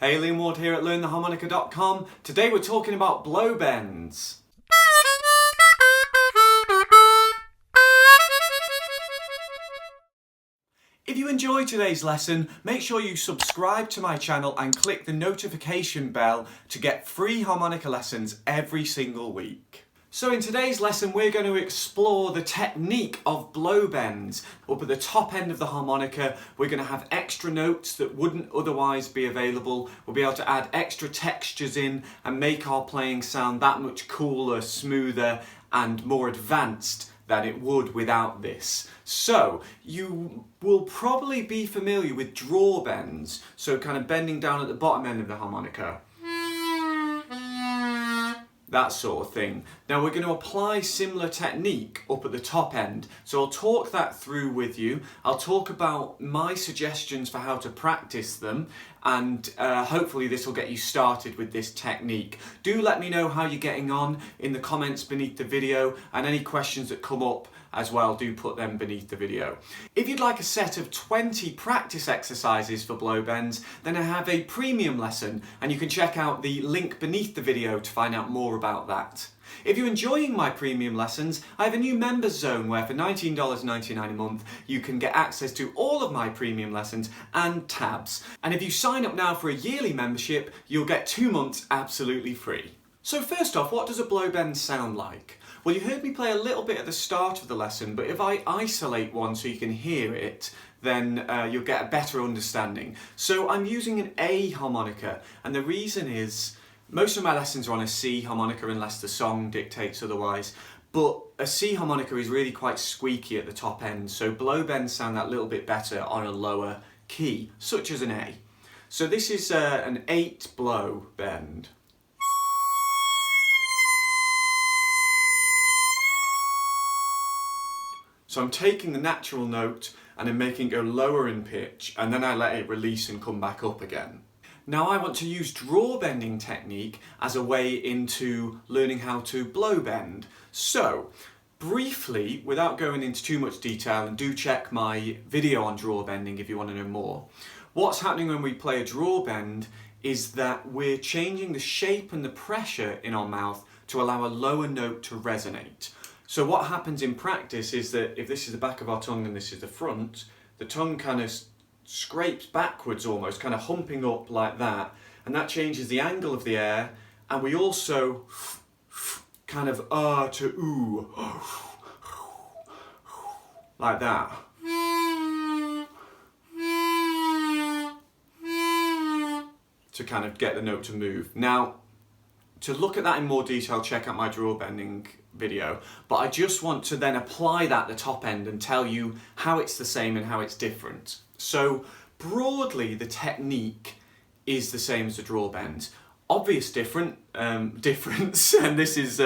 Hey, Liam Ward here at LearnTheHarmonica.com. Today we're talking about blow bends. If you enjoyed today's lesson, make sure you subscribe to my channel and click the notification bell to get free harmonica lessons every single week. So in today's lesson we're going to explore the technique of blow bends. Up at the top end of the harmonica we're going to have extra notes that wouldn't otherwise be available. We'll be able to add extra textures in and make our playing sound that much cooler, smoother and more advanced than it would without this. So you will probably be familiar with draw bends, so kind of bending down at the bottom end of the harmonica. That sort of thing. Now we're going to apply similar technique up at the top end, so I'll talk that through with you. I'll talk about my suggestions for how to practice them, and hopefully this will get you started with this technique. Do let me know how you're getting on in the comments beneath the video, and any questions that come up as well, do put them beneath the video. If you'd like a set of 20 practice exercises for blow bends, then I have a premium lesson and you can check out the link beneath the video to find out more about that. If you're enjoying my premium lessons, I have a new members zone where for $19.99 a month you can get access to all of my premium lessons and tabs. And if you sign up now for a yearly membership, you'll get 2 months absolutely free. So first off, what does a blow bend sound like? Well, you heard me play a little bit at the start of the lesson, but if I isolate one so you can hear it, then you'll get a better understanding. So I'm using an A harmonica, and the reason is most of my lessons are on a C harmonica unless the song dictates otherwise, but a C harmonica is really quite squeaky at the top end, so blow bends sound that little bit better on a lower key, such as an A. So this is an 8 blow bend. So I'm taking the natural note and I'm making it go lower in pitch, and then I let it release and come back up again. Now I want to use draw bending technique as a way into learning how to blow bend. So briefly, without going into too much detail, and do check my video on draw bending if you want to know more, what's happening when we play a draw bend is that we're changing the shape and the pressure in our mouth to allow a lower note to resonate. So what happens in practice is that if this is the back of our tongue and this is the front, the tongue kind of scrapes backwards almost, kind of humping up like that, and that changes the angle of the air, and we also kind of to ooh, like that. To kind of get the note to move. Now, to look at that in more detail, check out my draw bending video, but I just want to then apply that at the top end and tell you how it's the same and how it's different. So broadly, the technique is the same as the draw bend. Obvious difference, and this is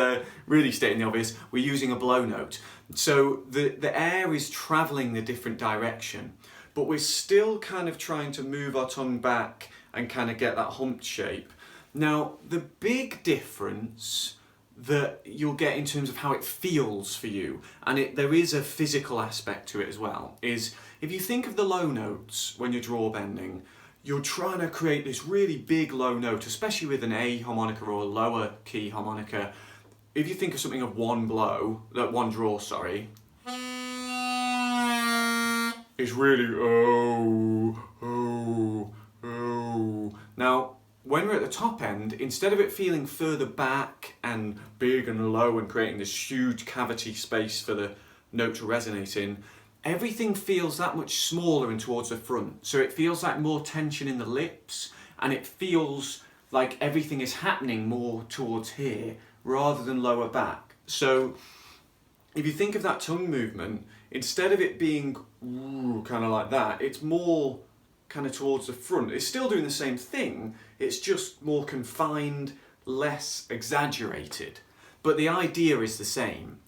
really stating the obvious, we're using a blow note. So the air is travelling the different direction, but we're still kind of trying to move our tongue back and kind of get that humped shape. Now, the big difference that you'll get in terms of how it feels for you, and there is a physical aspect to it as well, is if you think of the low notes when you're draw bending, you're trying to create this really big low note, especially with an A harmonica or a lower key harmonica. If you think of something of one draw, it's really oh. Now, when we're at the top end, instead of it feeling further back and big and low and creating this huge cavity space for the note to resonate in, everything feels that much smaller and towards the front. So it feels like more tension in the lips, and it feels like everything is happening more towards here rather than lower back. So if you think of that tongue movement, instead of it being kind of like that, it's more kind of towards the front. It's still doing the same thing, it's just more confined, less exaggerated, but the idea is the same.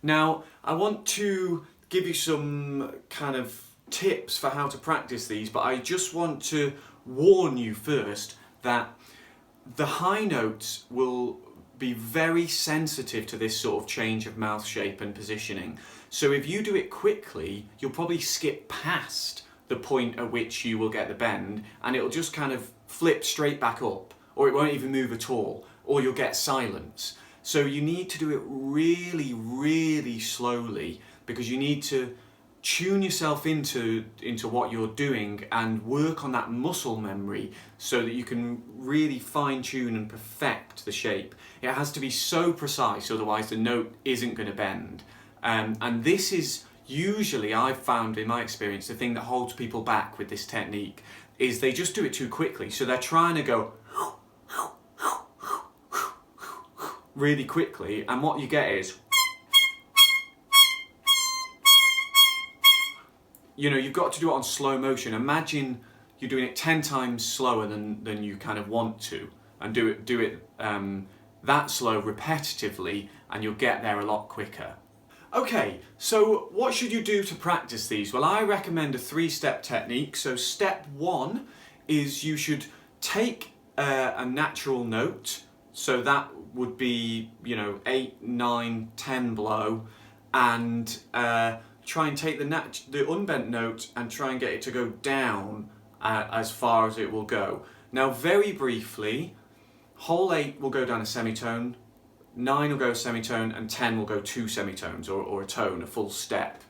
Now, I want to give you some kind of tips for how to practice these, but I just want to warn you first that the high notes will be very sensitive to this sort of change of mouth shape and positioning. So if you do it quickly, you'll probably skip past the point at which you will get the bend, and it'll just kind of flip straight back up, or it won't even move at all, or you'll get silence. So you need to do it really, really slowly, because you need to tune yourself into what you're doing and work on that muscle memory so that you can really fine tune and perfect the shape. It has to be so precise, otherwise the note isn't going to bend. And this is usually, I've found in my experience, the thing that holds people back with this technique is they just do it too quickly. So they're trying to go really quickly, and what you get is, you know, you've got to do it on slow motion. Imagine you're doing it 10 times slower than you kind of want to, and do it that slow repetitively, and you'll get there a lot quicker. Okay, so what should you do to practice these? Well, I recommend a 3-step technique. So step 1 is you should take a natural note. So that would be, you know, 8, 9, 10 blow, and try and take the unbent note and try and get it to go down as far as it will go. Now, very briefly, whole 8 will go down a semitone, 9 will go a semitone, and 10 will go 2 semitones, or a tone, a full step.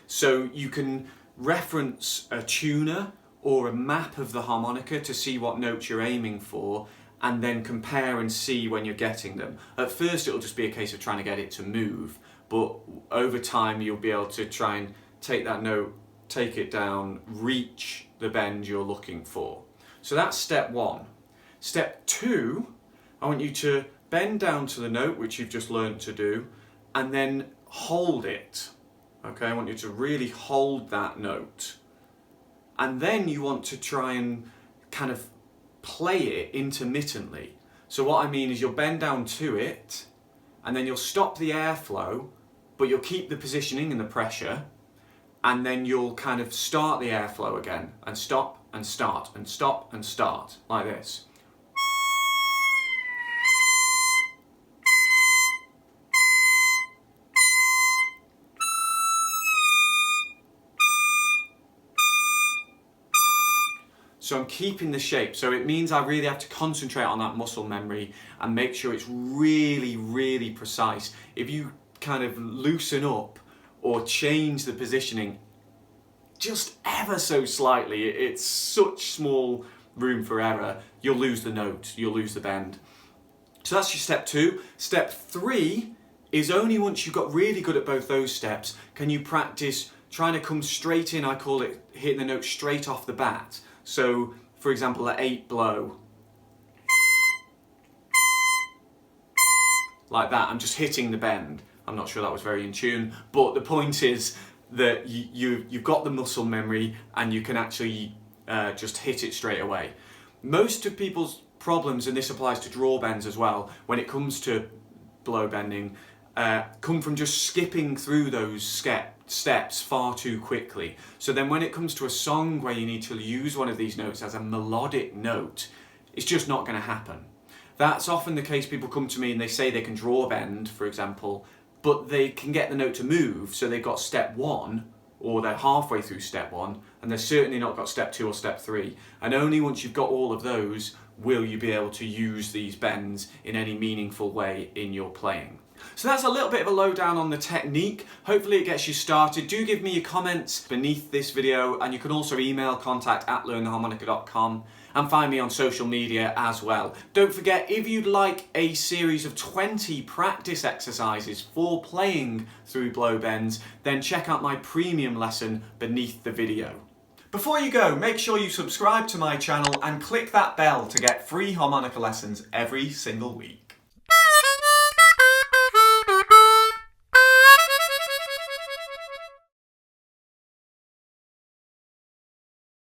So you can reference a tuner or a map of the harmonica to see what notes you're aiming for, and then compare and see when you're getting them. At first it'll just be a case of trying to get it to move, but over time you'll be able to try and take that note, take it down, reach the bend you're looking for. So that's step 1. Step 2, I want you to bend down to the note, which you've just learned to do, and then hold it. Okay, I want you to really hold that note. And then you want to try and kind of play it intermittently. So what I mean is you'll bend down to it, and then you'll stop the airflow, but you'll keep the positioning and the pressure, and then you'll kind of start the airflow again, and stop and start, and stop and start, like this. So I'm keeping the shape, so it means I really have to concentrate on that muscle memory and make sure it's really, really precise. If you kind of loosen up or change the positioning just ever so slightly, it's such small room for error, you'll lose the note, you'll lose the bend. So that's your step 2. Step 3 is only once you've got really good at both those steps can you practice trying to come straight in. I call it hitting the note straight off the bat. So, for example, at 8 blow, like that, I'm just hitting the bend. I'm not sure that was very in tune, but the point is that you've got the muscle memory and you can actually just hit it straight away. Most of people's problems, and this applies to draw bends as well, when it comes to blow bending, come from just skipping through those steps far too quickly. So then when it comes to a song where you need to use one of these notes as a melodic note, it's just not going to happen. That's often the case. People come to me and they say they can draw bend, for example, but they can get the note to move, so they've got step 1, or they're halfway through step 1, and they've certainly not got step 2 or step 3. And only once you've got all of those will you be able to use these bends in any meaningful way in your playing. So that's a little bit of a lowdown on the technique. Hopefully it gets you started. Do give me your comments beneath this video, and you can also email contact@LearnTheHarmonica.com, and find me on social media as well. Don't forget, if you'd like a series of 20 practice exercises for playing through blow bends, then check out my premium lesson beneath the video. Before you go, make sure you subscribe to my channel and click that bell to get free harmonica lessons every single week.